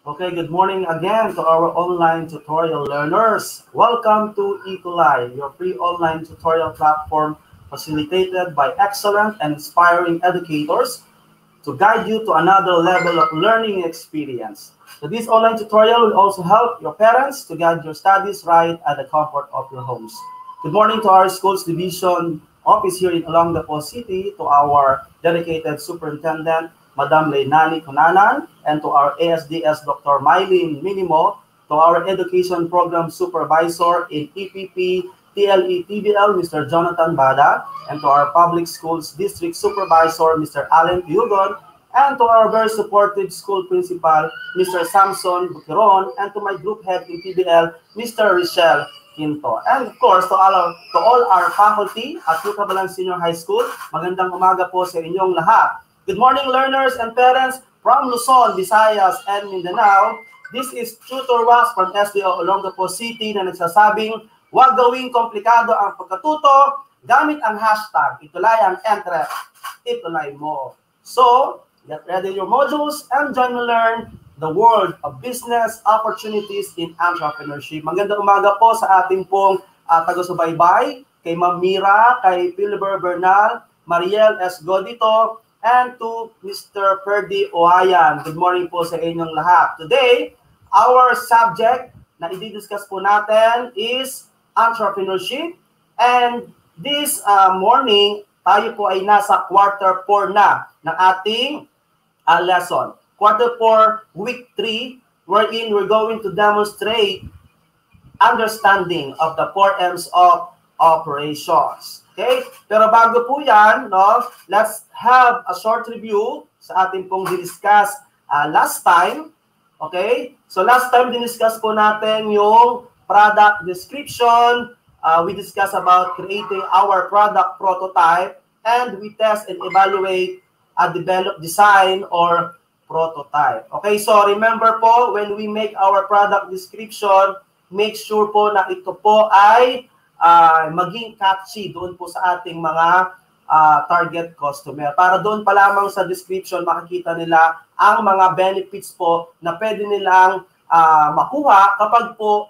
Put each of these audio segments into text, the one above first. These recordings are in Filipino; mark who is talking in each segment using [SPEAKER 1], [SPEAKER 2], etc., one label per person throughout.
[SPEAKER 1] Okay, good morning again to our online tutorial learners. Welcome to Ecolai, your free online tutorial platform facilitated by excellent and inspiring educators to guide you to another level of learning experience. So this online tutorial will also help your parents to guide your studies right at the comfort of your homes. Good morning to our school's division office here in Olongapo City, to our dedicated superintendent, Madam Leilani Cunanan, and to our ASDS Dr. Mylene Minimo, to our education program supervisor in EPP, TLE, TBL, Mr. Jonathan Bada, and to our public schools district supervisor, Mr. Allen Yugon, and to our very supportive school principal, Mr. Samson Bukiron, and to my group head in TBL, Mr. Richelle Quinto. And of course, to all our faculty at Lucabalan Senior High School, magandang umaga po sa inyong lahat. Good morning, learners and parents from Luzon, Visayas, and Mindanao. This is Tutor Wax from SDO Olongapo City na nagsasabing, huwag gawing komplikado ang pagkatuto gamit ang hashtag Itulay ang Entre, Itulay mo. So, get ready your modules and join me learn the world of business opportunities in entrepreneurship. Magandang umaga po sa ating pong taga-subaybay, kay Ma'am Mira, kay Philibert Bernal, Mariel S. Godito, and to Mr. Ferdy Oayan. Good morning po sa inyong lahat. Today, our subject na i-discuss po natin is entrepreneurship. And this morning, tayo po ay nasa quarter 4 na ng ating lesson. Quarter 4, week 3, wherein we're going to demonstrate understanding of the 4 M's of operations. Okay? Pero bago po yan, no, let's have a short review sa ating pong diniscuss last time. Okay? So last time diniscuss po natin yung product description. We discuss about creating our product prototype, and we test and evaluate a developed design or prototype. Okay? So remember po, when we make our product description, make sure po na ito po ay maging catchy doon po sa ating mga target customer. Para doon pa lamang sa description, makikita nila ang mga benefits po na pwede nilang makuha kapag po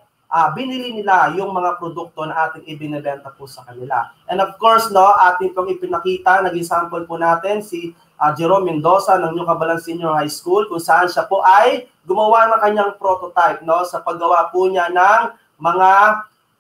[SPEAKER 1] binili nila yung mga produkto na ating ibinebenta po sa kanila. And of course, no, ating pong ipinakita, naging sample po natin si Jerome Mendoza ng New Cabalan Senior High School, kung saan siya po ay gumawa ng kanyang prototype, no, sa paggawa po niya ng mga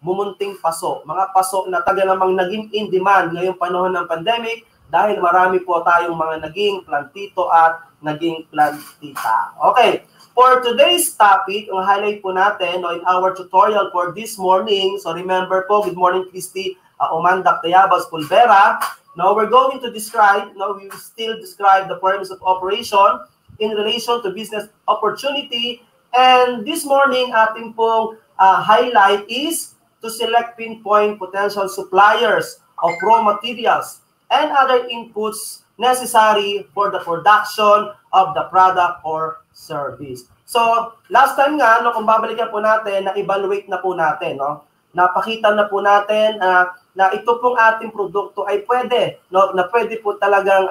[SPEAKER 1] mumunting paso. Mga paso na taga namang naging in demand ngayong panahon ng pandemic dahil marami po tayong mga naging plantito at naging plantita. Okay, for today's topic, ang highlight po natin, no, in our tutorial for this morning, so remember po, good morning Christy Umandak Tayabas Pulvera. Now we're going to describe, no, we will still describe the forms of operation in relation to business opportunity, and this morning ating pong highlight is to select pinpoint potential suppliers of raw materials and other inputs necessary for the production of the product or service. So, last time nga, no, kung babalikan po natin, na-evaluate na po natin, no? Napakita na po natin na ito pong ating produkto ay pwede, no, na pwede po talagang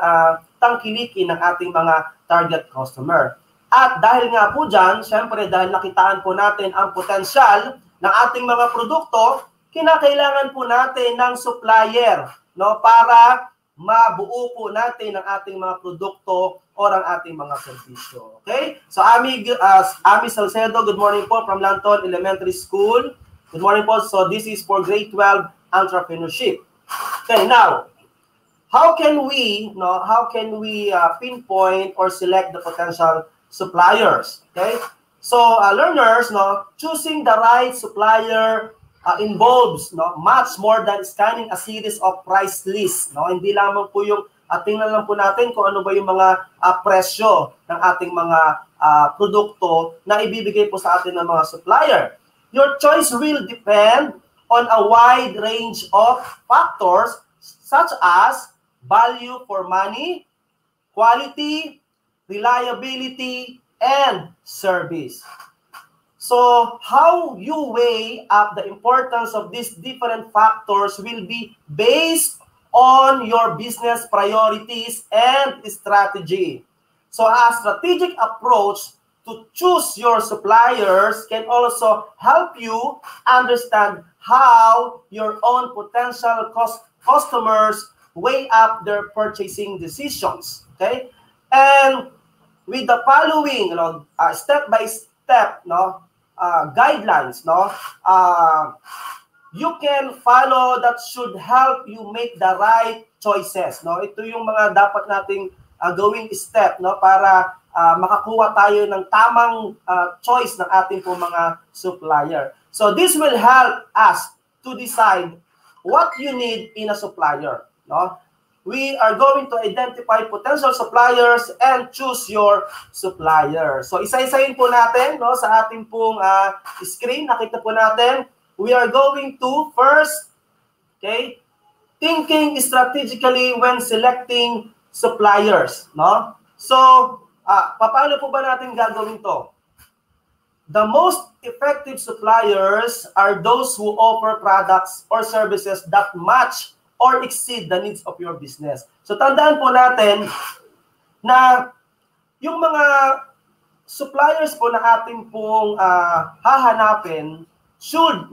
[SPEAKER 1] tangkilikin ng ating mga target customer. At dahil nga po dyan, syempre dahil nakitaan po natin ang potensyal ng ating mga produkto, kinakailangan po natin ng supplier, no, para mabuo po natin ang ating mga produkto o ang ating mga serbisyo. Okay? So Ami Salcedo, good morning po from Lanton Elementary School. Good morning po. So this is for grade 12 entrepreneurship. Okay, now, how can we pinpoint or select the potential suppliers? Okay? So, learners, no, choosing the right supplier involves, no, much more than scanning a series of price lists. No? Hindi lamang po yung tingnan lang po natin kung ano ba yung mga presyo ng ating mga produkto na ibibigay po sa atin ng mga supplier. Your choice will depend on a wide range of factors such as value for money, quality, reliability, and service. So, how you weigh up the importance of these different factors will be based on your business priorities and strategy. So, a strategic approach to choose your suppliers can also help you understand how your own potential customers weigh up their purchasing decisions. Okay, and with the following, step by step, guidelines, you can follow that should help you make the right choices. Ito yung mga dapat nating gawing step, para makakuha tayo ng tamang choice ng ating po mga supplier. So this will help us to decide what you need in a supplier. We are going to identify potential suppliers and choose your supplier. So isa-isahin po natin, sa ating pong screen. Nakita po natin, we are going to first, okay, thinking strategically when selecting suppliers. So, paano po ba natin gagawin to? The most effective suppliers are those who offer products or services that match or exceed the needs of your business. So tandaan po natin na yung mga suppliers po na ating pong hahanapin should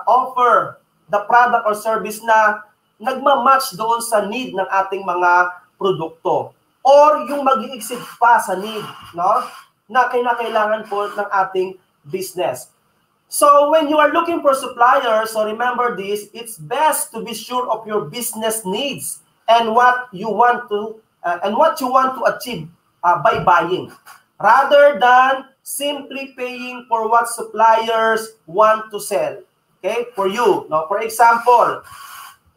[SPEAKER 1] offer the product or service na nagmamatch doon sa need ng ating mga produkto or yung mag-i-exceed pa sa need, na kinakailangan po ng ating business. So when you are looking for suppliers, so remember this, it's best to be sure of your business needs and what you want to achieve by buying, rather than simply paying for what suppliers want to sell. Okay, for you. For example,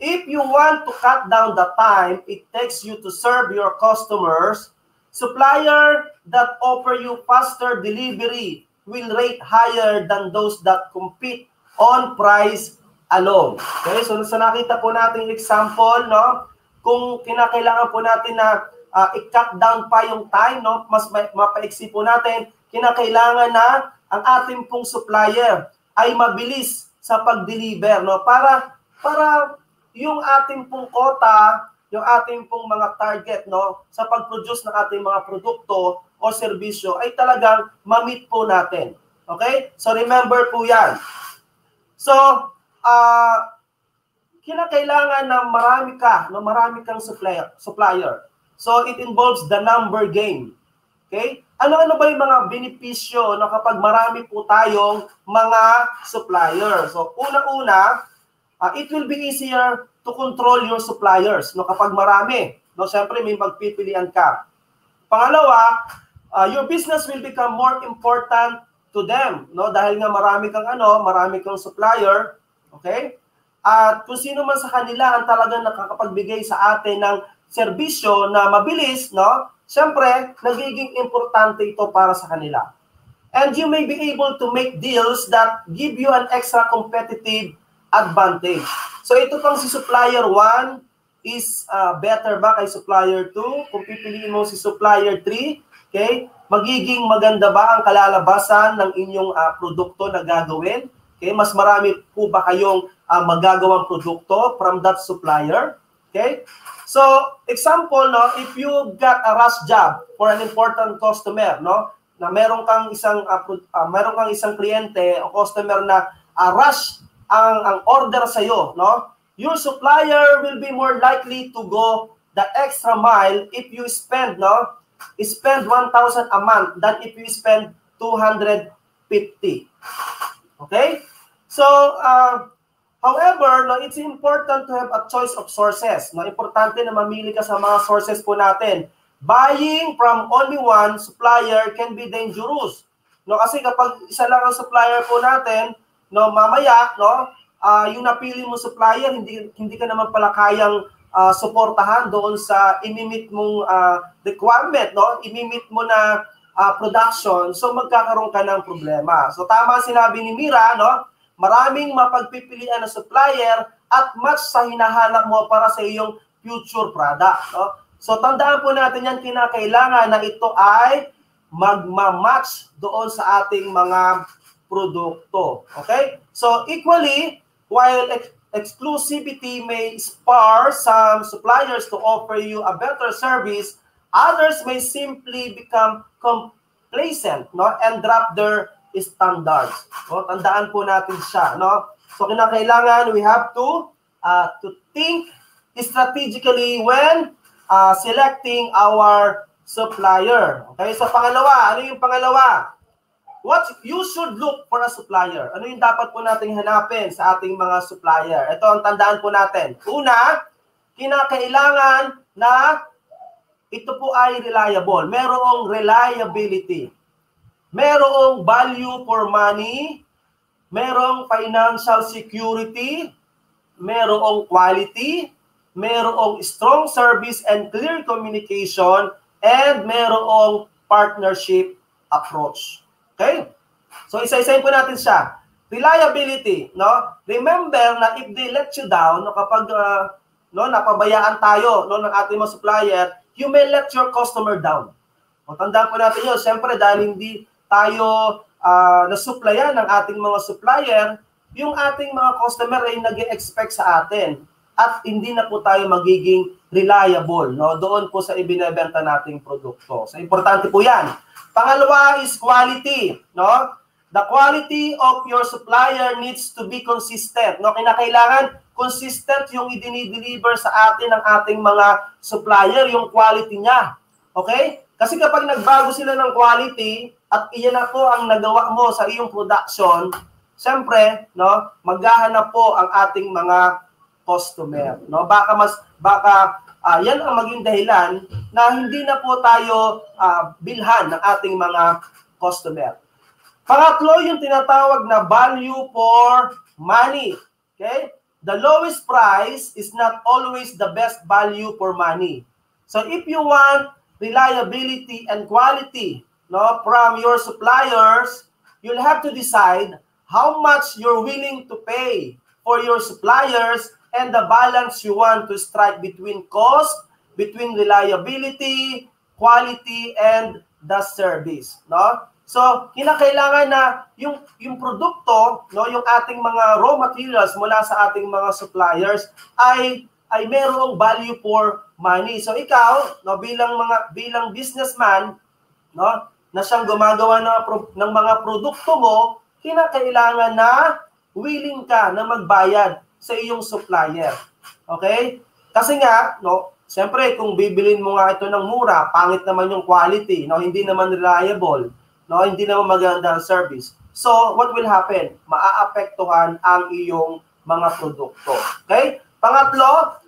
[SPEAKER 1] if you want to cut down the time it takes you to serve your customers, supplier that offer you faster delivery will rate higher than those that compete on price alone. Okay, so sa nakita po nating example, kung kinakailangan po natin na i-cut down pa yung time, mas mapaiksi po natin, kinakailangan na ang ating pong supplier ay mabilis sa pag-deliver, para yung ating pong quota, yung ating pong mga target, sa pag-produce ng ating mga produkto o serbisyo ay talagang ma-meet po natin. Okay? So remember po yan. So, kinakailangan na marami kang supplier. So it involves the number game. Okay? Ano-ano ba yung mga benepisyo na kapag marami po tayong mga supplier? So una-una, it will be easier to control your suppliers, kapag marami. Siyempre may magpipilian ka. Pangalawa, your business will become more important to them, dahil nga marami kang supplier, okay? At kung sino man sa kanila ang talagang nakakapagbigay sa atin ng serbisyo na mabilis, siyempre nagiging importante ito para sa kanila. And you may be able to make deals that give you an extra competitive advantage. So ito pang si supplier 1 is better ba kay supplier 2? Kung pipiliin mo si supplier 3, okay, magiging maganda ba ang kalalabasan ng inyong produkto na gagawin? Okay, mas marami po ba kayong magagawang produkto from that supplier? Okay? So, example, if you got a rush job for an important customer, na meron kang isang kliyente o customer na rush ang order sa iyo, your supplier will be more likely to go the extra mile if you spend 1,000 a month than if you spend 250. Okay? So, however, it's important to have a choice of sources. Importante na mamili ka sa mga sources po natin. Buying from only one supplier can be dangerous. Kasi kapag isa lang ang supplier po natin, mamaya, yung napili mo supplier, hindi ka naman pala kayang suportahan doon sa imimit mong requirement, imimit mo na production, so magkakaroon ka ng problema. So tama sinabi ni Mira, maraming mapagpipilian na supplier at match sa hinahanap mo para sa iyong future product. So tandaan po natin yan, kinakailangan na ito ay magmamatch doon sa ating mga produkto. Okay? So equally, while exclusivity may spur some suppliers to offer you a better service, others may simply become complacent, no, and drop their standards. No? Tandaan po natin siya, no? So kinakailangan we have to think strategically when selecting our supplier. Okay? So pangalawa, ano yung pangalawa? What you should look for a supplier. Ano yung dapat po nating hanapin sa ating mga supplier? Ito ang tandaan po natin. Una, kinakailangan na ito po ay reliable. Merong reliability. Merong value for money. Merong financial security. Merong quality. Merong strong service and clear communication. And merong partnership approach. Okay? So isa-isahin po natin siya. Reliability, no? Remember na if they let you down, no, kapag napabayaan tayo, no, ng ating mga supplier, you may let your customer down. O, tandaan po natin yun. Siyempre, dahil hindi tayo nasuplayan ng ating mga supplier, yung ating mga customer ay nag-expect sa atin. At hindi na po tayo magiging reliable, no, doon po sa ibinebenta nating produkto. So, importante po yan. Pangalawa is quality, no? The quality of your supplier needs to be consistent, no? Kinakailangan consistent yung i-deliver sa atin ng ating mga supplier, yung quality niya. Okay? Kasi kapag nagbago sila ng quality at iyan na po ang nagawa mo sa iyong production, siyempre, no, maghahanap po ang ating mga customer, no? Baka yan ang maging dahilan na hindi na po tayo bilhan ng ating mga customer. Pangatlo, yung tinatawag na value for money. Okay? The lowest price is not always the best value for money. So if you want reliability and quality, no, from your suppliers, you'll have to decide how much you're willing to pay for your suppliers and the balance you want to strike between cost, between reliability, quality, and the service, no? So, kinakailangan na yung produkto, no, yung ating mga raw materials mula sa ating mga suppliers ay mayroong value for money. So, ikaw, no, bilang businessman, no, na siyang gumagawa ng mga produkto mo, kinakailangan na willing ka na magbayad sa iyong supplier. Okay? Kasi nga, no, siyempre kung bibilin mo nga ito ng mura, pangit naman yung quality, no, hindi naman reliable, no, hindi naman maganda ang service. So, what will happen? Maaapektuhan ang iyong mga produkto. Okay? Pangatlo,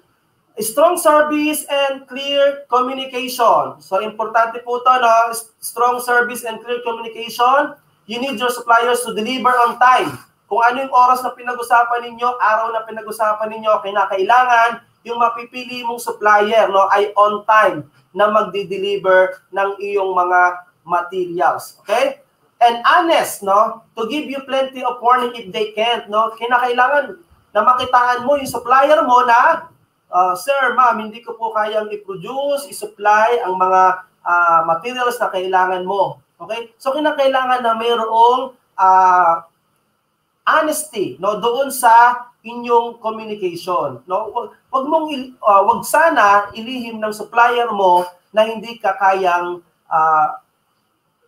[SPEAKER 1] strong service and clear communication. So, importante po ito, no? Strong service and clear communication. You need your suppliers to deliver on time. Kung ano yung oras na pinag-usapan ninyo, araw na pinag-usapan ninyo, kinakailangan yung mapipili mong supplier, no, ay on time na magdi-deliver ng iyong mga materials. Okay? And honest, no, to give you plenty of warning if they can't, no, kinakailangan na makitaan mo yung supplier mo na, sir, ma'am, hindi ko po kayang i-produce, i-supply ang mga materials na kailangan mo. Okay? So, kinakailangan na mayroong honesty, no, doon sa inyong communication, no. Wag sana ilihim ng supplier mo na hindi ka kayang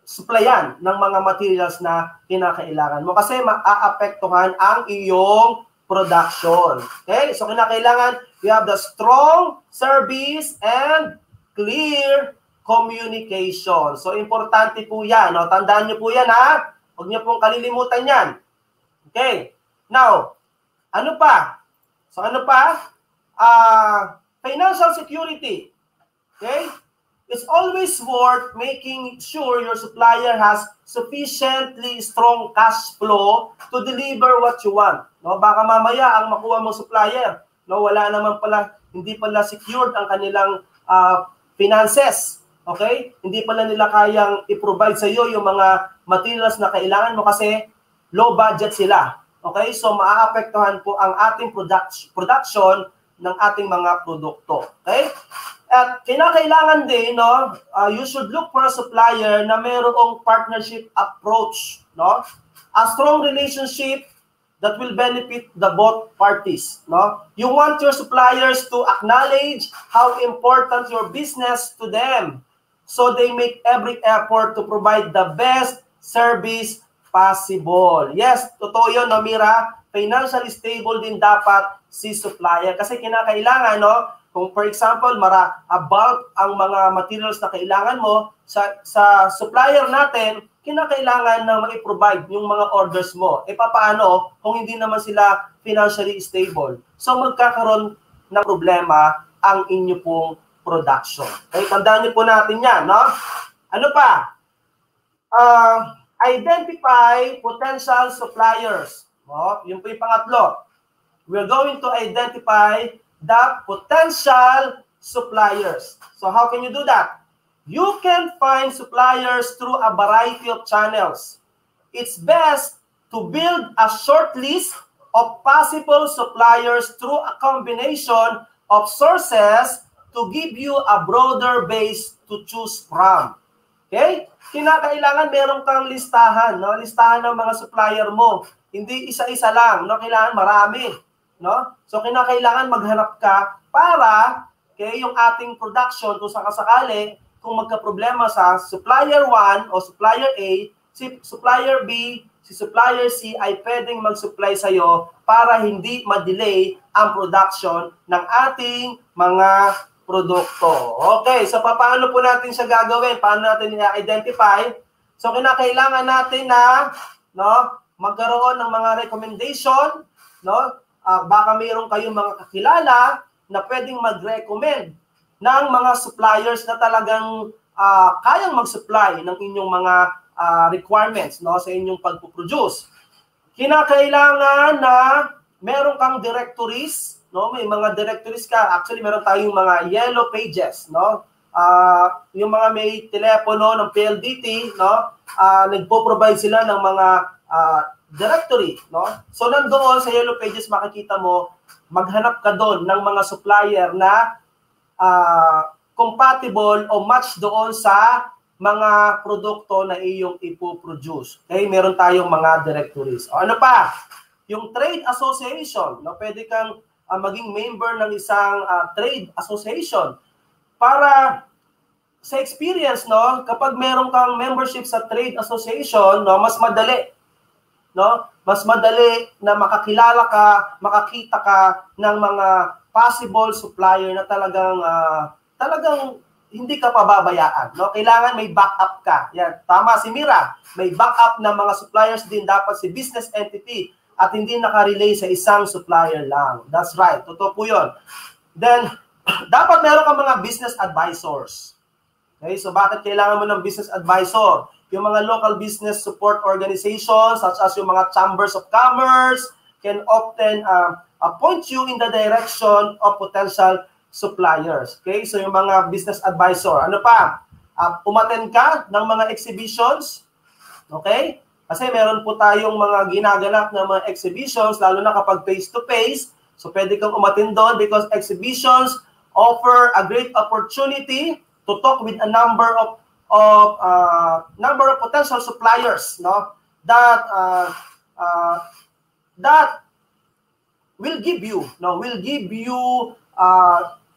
[SPEAKER 1] supplyan ng mga materials na kinakailangan mo kasi maaapektuhan ang iyong production. Okay? So kinakailangan you have the strong service and clear communication. So importante po 'yan, no. Tandaan niyo po 'yan, ha. Huwag niyo pong kalilimutan 'yan. Okay. Now, ano pa? So, ano pa? Financial security. Okay? It's always worth making sure your supplier has sufficiently strong cash flow to deliver what you want. No, baka mamaya ang makuha mong supplier, no, wala naman pala, hindi pala secured ang kanilang finances. Okay? Hindi pala nila kayang i-provide sa iyo yung mga materials na kailangan mo kasi low budget sila. Okay? So, maaapektuhan po ang ating production ng ating mga produkto. Okay? At kinakailangan din, no, you should look for a supplier na mayroong partnership approach, no? A strong relationship that will benefit the both parties, no? You want your suppliers to acknowledge how important your business to them. So they make every effort to provide the best service possible. Yes, totoo yun, no, Mira? Financially stable din dapat si supplier. Kasi kinakailangan, no? Kung for example, bulk ang mga materials na kailangan mo, sa supplier natin, kinakailangan na mai-provide yung mga orders mo. E paano kung hindi naman sila financially stable? So magkakaroon ng problema ang inyo pong production. Okay, tandaan niyo po natin yan, no? Ano pa? Identify potential suppliers. No? Yun po yung pangatlo. We're going to identify the potential suppliers. So how can you do that? You can find suppliers through a variety of channels. It's best to build a short list of possible suppliers through a combination of sources to give you a broader base to choose from. Okay? Kinakailangan meron kang listahan, no? Listahan ng mga supplier mo. Hindi isa-isa lang, no? Kailangan marami, no? So kinakailangan maghanap ka para yung ating production kung sakasakali, kung magka-problema sa supplier 1 o supplier A, si supplier B, si supplier C ay pwedeng mag-supply sa'yo para hindi ma-delay ang production ng ating mga produkto. Okay, so paano po natin siya gagawin? Paano natin i-identify? So kinakailangan natin na magkaroon ng mga recommendation, baka mayroon kayong mga kakilala na pwedeng mag-recommend ng mga suppliers na talagang kayang mag-supply ng inyong mga requirements sa inyong pagpo-produce. Kinakailangan na meron kang directories, may mga directories ka. Actually, meron tayong mga yellow pages, yung mga may telepono ng PLDT, nagpo-provide sila ng mga directory, So nandoon sa yellow pages makikita mo, maghanap ka doon ng mga supplier na compatible o match doon sa mga produkto na iyong ipo-produce. Okay, meron tayong mga directories. O ano pa? Yung trade association, pwede kang maging member ng isang trade association para sa experience, kapag meron kang membership sa trade association, mas madali, mas madali na makakilala ka, makakita ka ng mga possible supplier na talagang hindi ka pababayaan, Kailangan may backup ka. Yan, tama si Mira. May backup na mga suppliers din dapat si business entity at hindi nakarelay sa isang supplier lang. That's right. Totoo po yun. Then, dapat meron kang mga business advisors. Okay? So, bakit kailangan mo ng business advisor? Yung mga local business support organizations, such as yung mga chambers of commerce, can often point you in the direction of potential suppliers. Okay? So, yung mga business advisor. Ano pa? Umattend ka ng mga exhibitions. Okay? Kasi meron po tayong mga ginaganap na mga exhibitions, lalo na kapag face-to-face. So, pwede kang umattend doon because exhibitions offer a great opportunity to talk with a number of potential suppliers, that will give you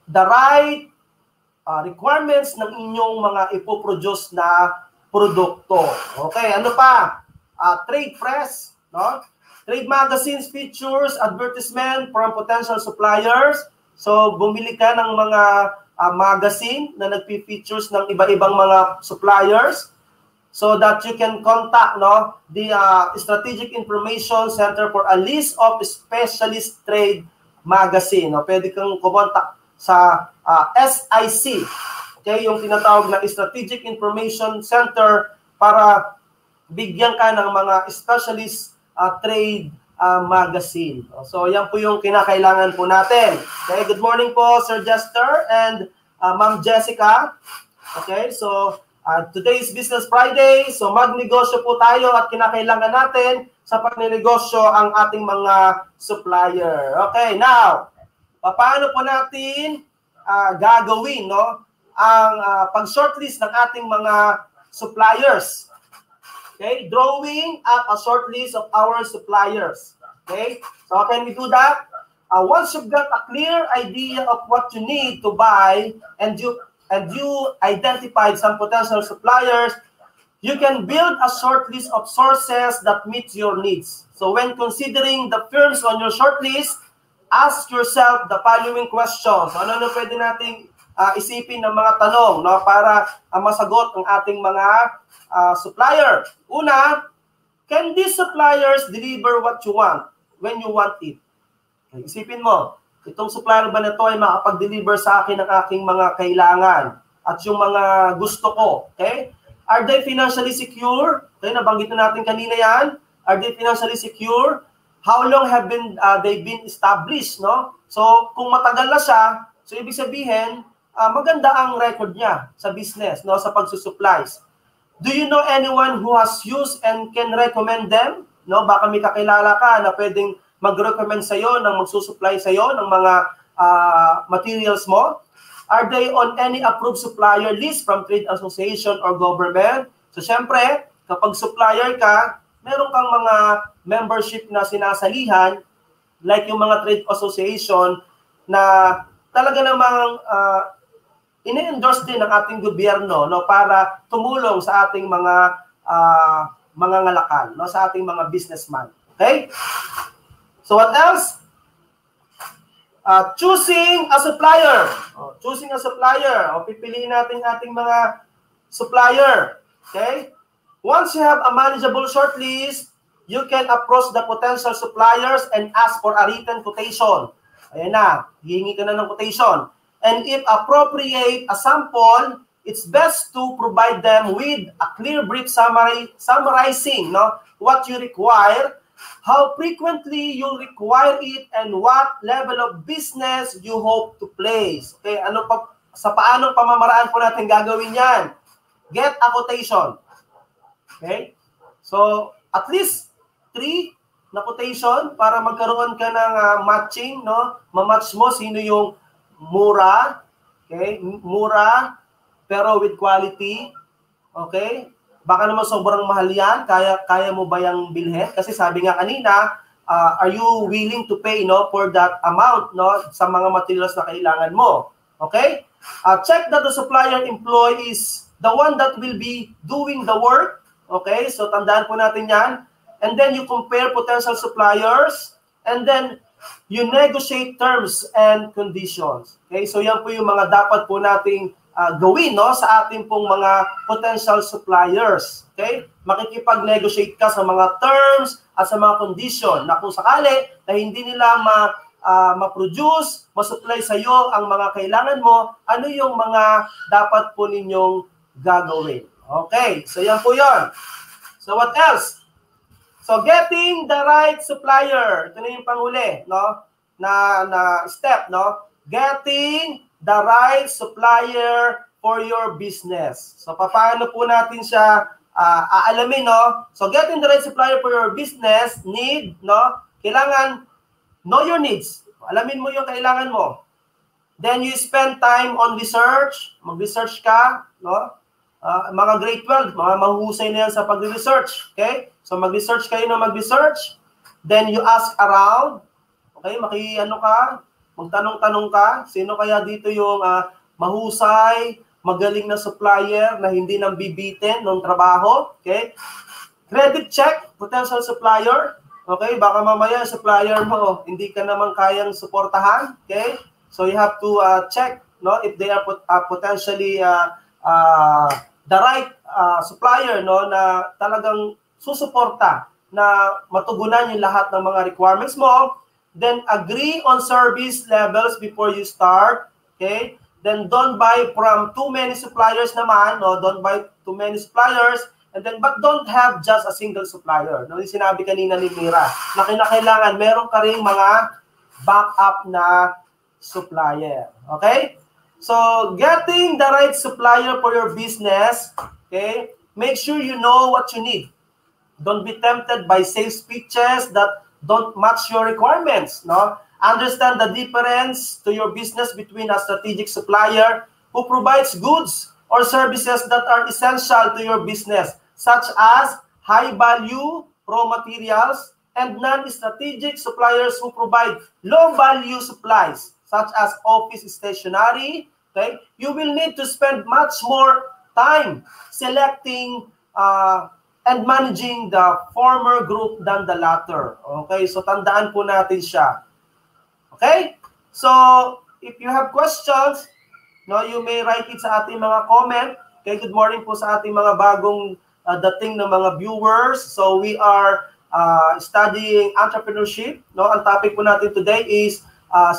[SPEAKER 1] the right requirements ng inyong mga ipoproduce na produkto. Okay, ano pa? Trade press, trade magazines, features, advertisement from potential suppliers. So, bumili ka ng mga magazine na nagpi-features ng iba-ibang mga suppliers so that you can contact the Strategic Information Center for a list of specialist trade magazine. Pwede kang kumontak sa SIC, okay, yung tinatawag na Strategic Information Center para bigyan ka ng mga specialist trade magazine. So, yan po yung kinakailangan po natin. Okay, good morning po, Sir Jester and Ma'am Jessica. Okay, so today is Business Friday. So, magnegosyo po tayo at kinakailangan natin sa pagnenegosyo ang ating mga supplier. Okay, now, paano po natin gagawin ang pag-shortlist ng ating mga suppliers? Okay, drawing up a short list of our suppliers. Okay, so how can we do that? Once you've got a clear idea of what you need to buy and and you identified some potential suppliers, you can build a short list of sources that meet your needs. So when considering the firms on your short list, ask yourself the following questions. Ano pwede nating isipin ng mga tanong, no, para masagot ang ating mga supplier. Una, can these suppliers deliver what you want when you want it? Okay, isipin mo, itong supplier ba na ito ay makapag-deliver sa akin ng aking mga kailangan at yung mga gusto ko? Okay? Are they financially secure? Okay, nabanggit na natin kanina yan. Are they financially secure? How long have they been established? No? So, kung matagal na siya, so ibig sabihin, maganda ang record niya sa business, no, sa pagsusupplies. Do you know anyone who has used and can recommend them? No, baka may kakilala ka na pwedeng mag-recommend sa'yo, ng magsusupply sa'yo ng mga materials mo? Are they on any approved supplier list from trade association or government? So, syempre, kapag supplier ka, meron kang mga membership na sinasalihan, like yung mga trade association na talaga namang ini-endorse din ng ating gobyerno, no, para tumulong sa ating mga ngalakan, no, sa ating mga businessman. Okay? So what else? Choosing a supplier. Choosing a supplier. Pipiliin natin ating mga supplier. Okay? Once you have a manageable shortlist, you can approach the potential suppliers and ask for a written quotation. Ayan na, hihingi ka na ng quotation. And if appropriate a sample, it's best to provide them with a clear brief summarizing, no, what you require, how frequently you require it, and what level of business you hope to place. Okay, sa paanong pamamaraan po natin gagawin yan? Get a quotation. Okay? So, at least 3 na quotation para magkaroon ka ng matching, no? Ma-match mo sino yung mura, okay? Mura, pero with quality, okay? Baka naman sobrang mahal yan, kaya mo ba yung bilhin? Kasi sabi nga kanina, are you willing to pay, no, for that amount, no, sa mga materials na kailangan mo? Okay? Check that the supplier employee is the one that will be doing the work. Okay? So tandaan po natin yan. And then you compare potential suppliers, and then you negotiate terms and conditions. Okay? So yan po yung mga dapat po nating gawin, no, sa ating pong mga potential suppliers. Okay? Makikipag-negotiate ka sa mga terms at sa mga condition na kung sakali na hindi nila ma-produce, ma-supply sa iyo ang mga kailangan mo, ano yung mga dapat po ninyong gagawin. Okay? So yan po yun. So what else? So getting the right supplier. Ito na yung panghuli, no? Na step, no? Getting the right supplier for your business. So paano po natin siya aalamin, no? So getting the right supplier for your business need, no? Kailangan know your needs. Alamin mo yung kailangan mo. Then you spend time on research. Mag-research ka, no? Mga grade 12, mga mahuhusay na yan sa pag-research. Okay? So mag-research kayo na mag-research. Then you ask around. Okay? Magtanong-tanong ka. Sino kaya dito yung mahusay, magaling na supplier na hindi nang bibitin ng trabaho? Okay? Credit check, potential supplier. Okay? Baka mamaya supplier mo, hindi ka naman kayang suportahan. Okay? So you have to check, no, if they are potentially the right supplier, no, na talagang susuporta na matugunan yung lahat ng mga requirements mo. Then agree on service levels before you start. Okay? Then don't buy from too many suppliers naman, no? Don't buy too many suppliers. And then, but don't have just a single supplier. No, yung sinabi kanina ni Mira, na kinakailangan meron ka ring mga backup na supplier. Okay? So, getting the right supplier for your business, okay, make sure you know what you need. Don't be tempted by sales pitches that don't match your requirements, no? Understand the difference to your business between a strategic supplier who provides goods or services that are essential to your business, such as high-value raw materials, and non-strategic suppliers who provide low-value supplies, such as office stationery, Okay? You will need to spend much more time selecting and managing the former group than the latter. Okay? So tandaan po natin siya. Okay? So if you have questions, no, you may write it sa ating mga comment. Okay, good morning po sa ating mga bagong dating ng mga viewers. So we are studying entrepreneurship. No, ang topic po natin today is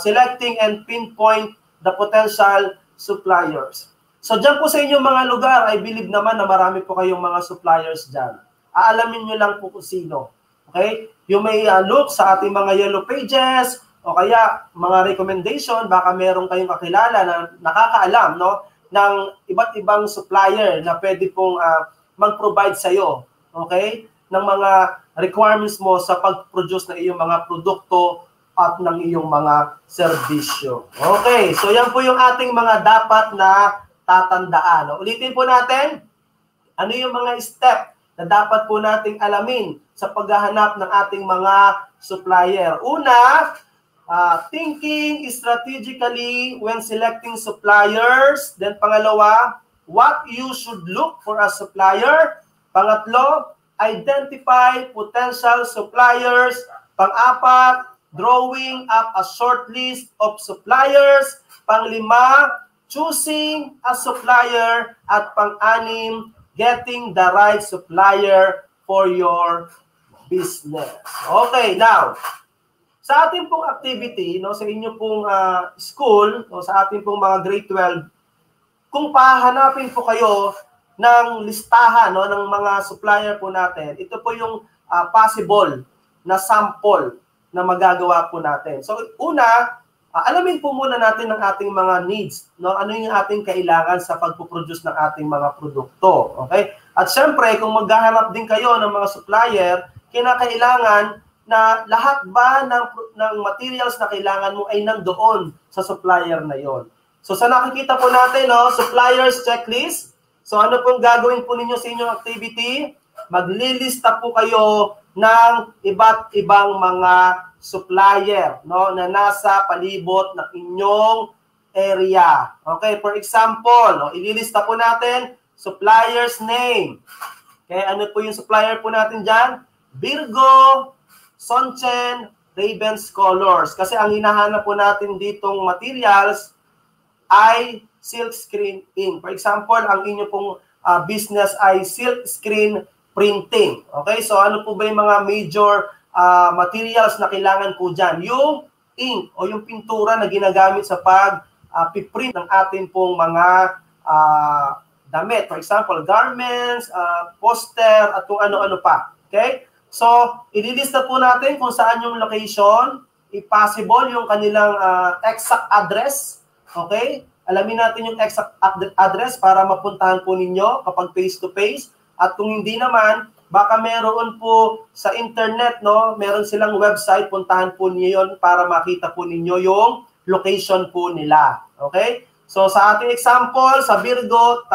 [SPEAKER 1] selecting and pinpoint the potential suppliers. So dyan po sa inyong mga lugar, I believe naman na marami po kayong mga suppliers dyan. Aalamin nyo lang po kung sino. Okay? You may look sa ating mga yellow pages, o kaya mga recommendation, baka meron kayong kakilala na nakakaalam, no, ng iba't ibang supplier na pwede pong mag-provide sa iyo, okay, ng mga requirements mo sa pag-produce ng iyong mga produkto at ng iyong mga serbisyo. Okay, so yan po yung ating mga dapat na tatandaan. No? Ulitin po natin, ano yung mga step na dapat po nating alamin sa paghahanap ng ating mga supplier. Una, thinking strategically when selecting suppliers. Then pangalawa, what you should look for a supplier. Pangatlo, identify potential suppliers. Pang-apat, drawing up a short list of suppliers. Panglima, choosing a supplier. At pang-anim, getting the right supplier for your business. Okay, now, sa ating pong activity, no, sa inyo pong school, no, sa ating pong mga grade 12, kung pahanapin po kayo ng listahan, no, ng mga supplier po natin, ito po yung possible na sample na magagawa po natin. So una, alamin po muna natin ang ating mga needs, no, ano yung ating kailangan sa pagpo-produce ng ating mga produkto. Okay? At syempre, kung maghahanap din kayo ng mga supplier, kinakailangan na lahat ba ng materials na kailangan mo ay nandoon sa supplier na yon. So sa nakikita po natin, no, suppliers checklist. So ano pong gagawin po ninyo sa inyong activity? Maglilista po kayo ng iba't ibang mga supplier, no, na nasa palibot ng inyong area. Okay, for example, no, ililista po natin supplier's name. Okay, ano po yung supplier po natin diyan? Virgo, Sonchen, Ravens Colors. Kasi ang hinahanap po natin ditong materials ay silk screen ink. For example, ang inyo pong business ay silk screen printing. Okay, so ano po ba yung mga major materials na kailangan po dyan? Yung ink o yung pintura na ginagamit sa pag-print ng ating pong mga damit. For example, garments, poster, at kung ano-ano pa. Okay? So, ililista po natin kung saan yung location, if possible, yung kanilang exact address. Okay? Alamin natin yung exact address para mapuntahan po ninyo kapag face-to-face. At kung hindi naman, baka meron po sa internet, no? Meron silang website, puntahan po niyo yun para makita po ninyo yung location po nila. Okay? So, sa ating example, sa Virgo,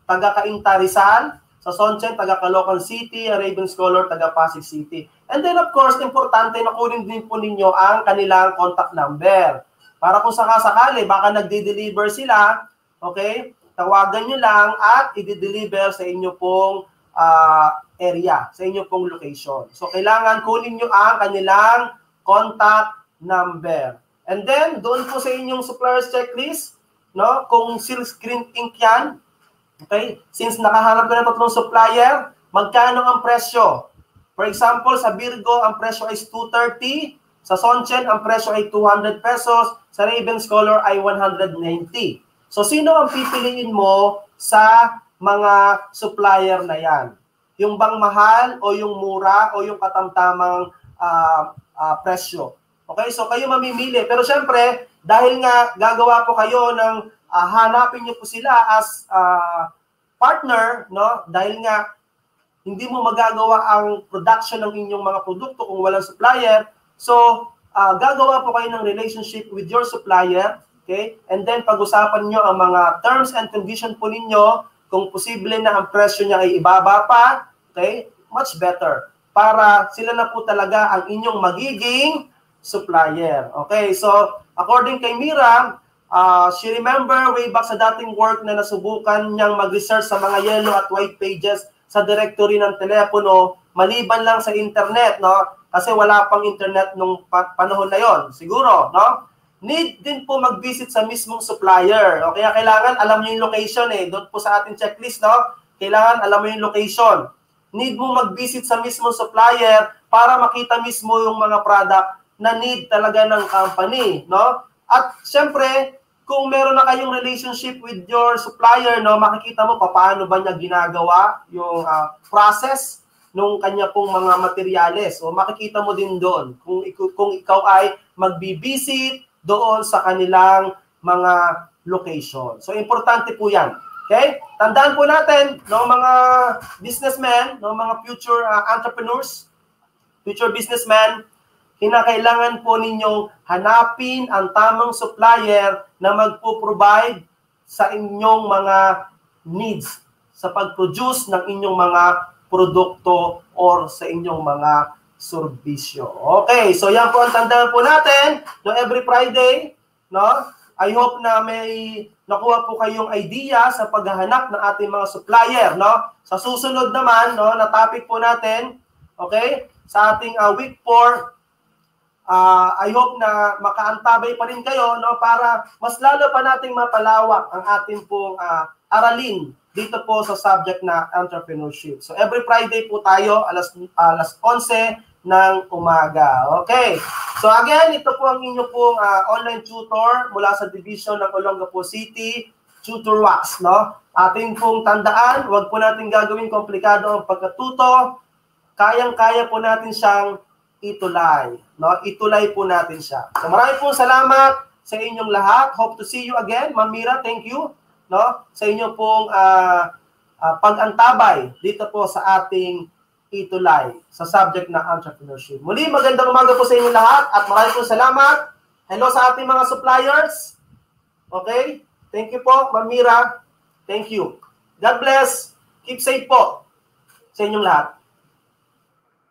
[SPEAKER 1] taga-Cainta Rizal. Sa Sonchen, taga Caloocan City, Ravens Color, taga Pasig City. And then of course, importante na kunin din po ninyo ang kanilang contact number. Para kung sakasakali, baka nagde-deliver sila, okay, tawagan nyo lang at i-deliver sa inyo pong area, sa inyo pong location. So kailangan kunin nyo ang kanilang contact number. And then, doon po sa inyong supplier's checklist, no, kung silk screen ink yan, okay? Since nakahanap ka ng tatlong supplier, magkano ang presyo? For example, sa Virgo, ang presyo ay 230. Sa Sonchen, ang presyo ay 200 pesos. Sa Ravens Color ay 190. So, sino ang pipiliin mo sa mga supplier na yan? Yung bang mahal o yung mura o yung katamtamang presyo? Okay, so kayo mamimili. Pero syempre, dahil nga gagawa po kayo ng hanapin niyo po sila as partner, no? Dahil nga hindi mo magagawa ang production ng inyong mga produkto kung walang supplier. So, gagawa po kayo ng relationship with your supplier, okay? And then pag-usapan niyo ang mga terms and condition po ninyo, kung posible na ang presyo niya ay ibaba pa, okay? Much better. Para sila na po talaga ang inyong magiging supplier. Okay, so according kay Mira, She remember way back sa dating work na nasubukan niyang mag-research sa mga yellow at white pages sa directory ng telepono, maliban lang sa internet, no? Kasi wala pang internet nung panahon na yon, siguro, no? Need din po mag-visit sa mismong supplier. O kaya kailangan alam niyo yung location eh. Doon po sa ating checklist, no? Kailangan alam mo yung location. Need mo mag-visit sa mismong supplier para makita mismo yung mga product na need talaga ng company, no? At syempre, kung meron na kayong relationship with your supplier, no, makikita mo paano ba niya ginagawa yung process nung kanya pong mga materyales. O makikita mo din doon kung ikaw ay magbi-visit doon sa kanilang mga location. So importante po 'yan. Okay? Tandaan po natin, no, mga businessmen, no, mga future entrepreneurs, future businessmen, kinakailangan po ninyong hanapin ang tamang supplier na magpo-provide sa inyong mga needs sa pag-produce ng inyong mga produkto or sa inyong mga serbisyo. Okay, so yan po ang tandaan po natin no, every Friday, no? I hope na may nakuha po kayong idea sa paghahanap ng ating mga supplier, no? Sa susunod naman, no, na topic po natin, okay? Sa ating week 4, I hope na makaantabay pa rin kayo, no, para mas lalo pa nating mapalawak ang ating pong aralin dito po sa subject na entrepreneurship. So every Friday po tayo alas 11 ng umaga. Okay. So again, ito po ang inyo pong online tutor mula sa division ng Olongapo City, Tutor Wax, no? Ating pong tandaan, wag po natin gagawin komplikado ang pagkatuto. Kayang-kaya po natin siyang itulay, no? Itulay po natin siya. So maraming pong salamat sa inyong lahat. Hope to see you again. Ma'am Mira, thank you, no? Sa inyong pong pag-antabay dito po sa ating itulay sa subject na entrepreneurship. Muli, magandang umaga po sa inyo lahat at maraming pong salamat. Hello sa ating mga suppliers. Okay? Thank you po, Ma'am Mira. Thank you. God bless. Keep safe po sa inyong lahat.